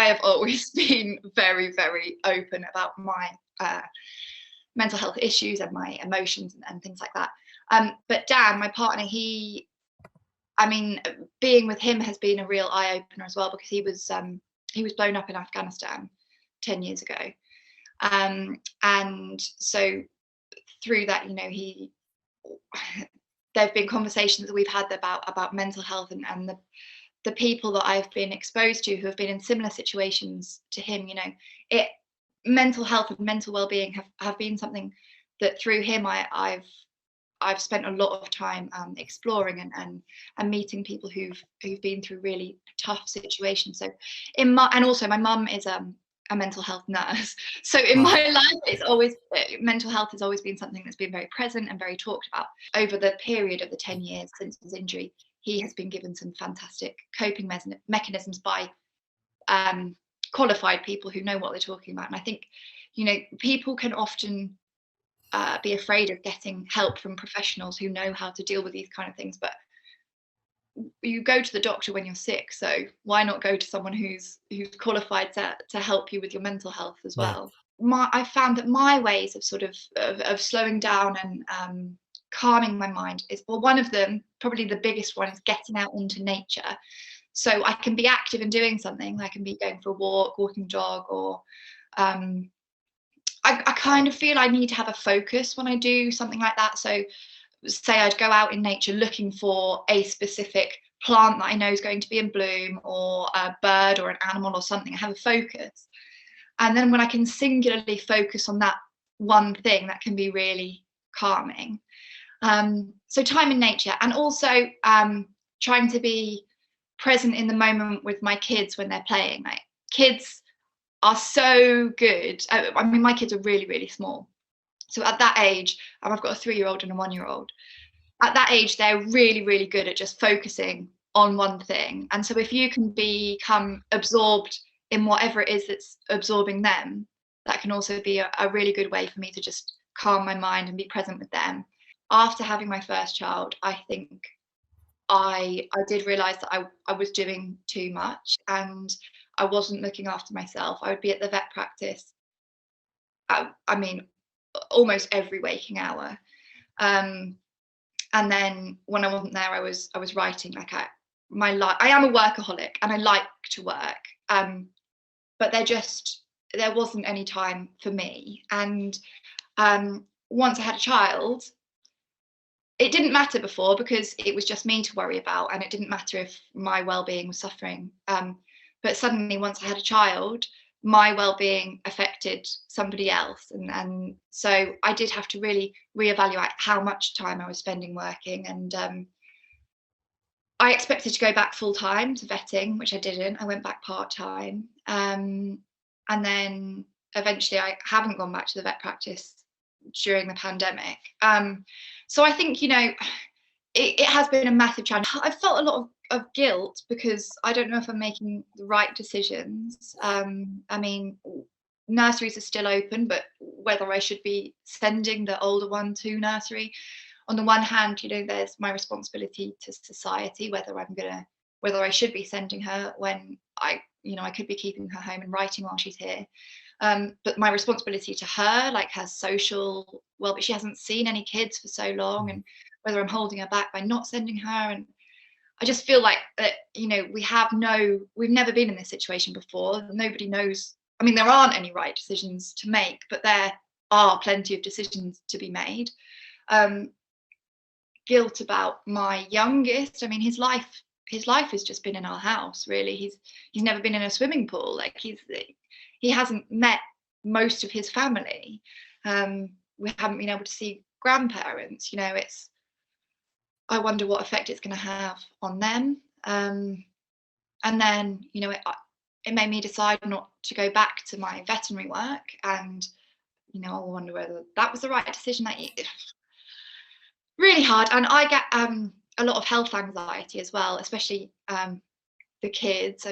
I have always been very, very open about my mental health issues and my emotions and things like that. But Dan, my partner, being with him has been a real eye opener as well, because he was blown up in Afghanistan 10 years ago. And so through that, there have been conversations that we've had about mental health, and the people that I've been exposed to who have been in similar situations to him, mental health and mental well-being have been something that through him I've spent a lot of time exploring and meeting people who've been through really tough situations. So and also my mum is a mental health nurse. So in my life, mental health has always been something that's been very present and very talked about. Over the period of the 10 years since his injury, he has been given some fantastic coping mechanisms by qualified people who know what they're talking about. And I think, people can often be afraid of getting help from professionals who know how to deal with these kind of things. But you go to the doctor when you're sick, so why not go to someone who's qualified to help you with your mental health as well? I found that my ways of sort of slowing down and calming my mind is, well, one of them, probably the biggest one, is getting out into nature. So I can be active and doing something. I can be going for a walk, walking the dog, or I kind of feel I need to have a focus when I do something like that. So say I'd go out in nature looking for a specific plant that I know is going to be in bloom, or a bird or an animal or something. I have a focus. And then when I can singularly focus on that one thing, that can be really calming. So time in nature, and also trying to be present in the moment with my kids when they're playing. Like, kids are so good. My kids are really, really small. So at that age, I've got a 3-year-old and a 1-year-old. At that age, they're really, really good at just focusing on one thing. And so if you can become absorbed in whatever it is that's absorbing them, that can also be a really good way for me to just calm my mind and be present with them. After having my first child, I think I did realise that I was doing too much, and I wasn't looking after myself. I would be at the vet practice, almost every waking hour. And then when I wasn't there, I was writing. I am a workaholic and I like to work, but there wasn't any time for me. And once I had a child, it didn't matter before, because it was just me to worry about, and it didn't matter if my well-being was suffering. But suddenly, once I had a child, my well-being affected somebody else, and so I did have to really reevaluate how much time I was spending working. And I expected to go back full-time to vetting, which I didn't. I went back part-time, and then eventually I haven't gone back to the vet practice during the pandemic. So I think, it has been a massive challenge. I've felt a lot of guilt, because I don't know if I'm making the right decisions. Nurseries are still open, but whether I should be sending the older one to nursery. On the one hand, there's my responsibility to society, whether I should be sending her when I could be keeping her home and writing while she's here. But my responsibility to her, like her social well, but she hasn't seen any kids for so long, and whether I'm holding her back by not sending her. And I just feel like that, we've never been in this situation before. Nobody knows. There aren't any right decisions to make, but there are plenty of decisions to be made. Guilt about my youngest. His life has just been in our house, really. He's never been in a swimming pool. Like, he hasn't met most of his family. We haven't been able to see grandparents. I wonder what effect it's going to have on them. And then, it made me decide not to go back to my veterinary work. And, I wonder whether that was the right decision. Really hard. And I get a lot of health anxiety as well, especially the kids.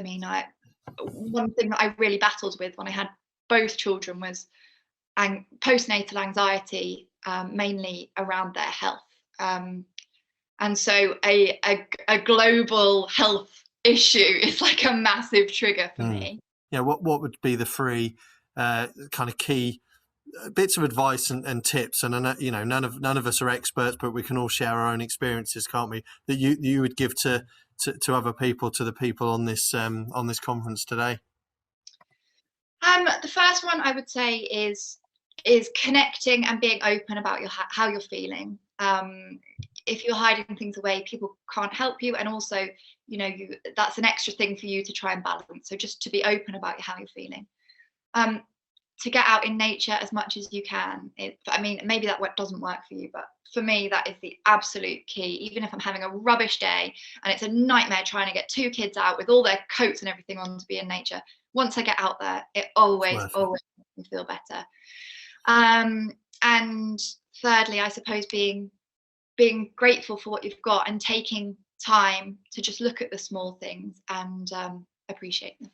One thing that I really battled with when I had both children was postnatal anxiety, mainly around their health. And so a global health issue is like a massive trigger for me. what would be the three kind of key bits of advice and tips? And none of us are experts, but we can all share our own experiences, can't we? That you would give to other people, to the people on this conference today. The first one I would say is connecting and being open about how you're feeling. If you're hiding things away, people can't help you, and also, that's an extra thing for you to try and balance. So just to be open about how you're feeling. To get out in nature as much as you can. Maybe that doesn't work for you, but for me, that is the absolute key. Even if I'm having a rubbish day and it's a nightmare trying to get 2 kids out with all their coats and everything on to be in nature, once I get out there, it always makes me feel better. And thirdly, I suppose being grateful for what you've got and taking time to just look at the small things and appreciate them.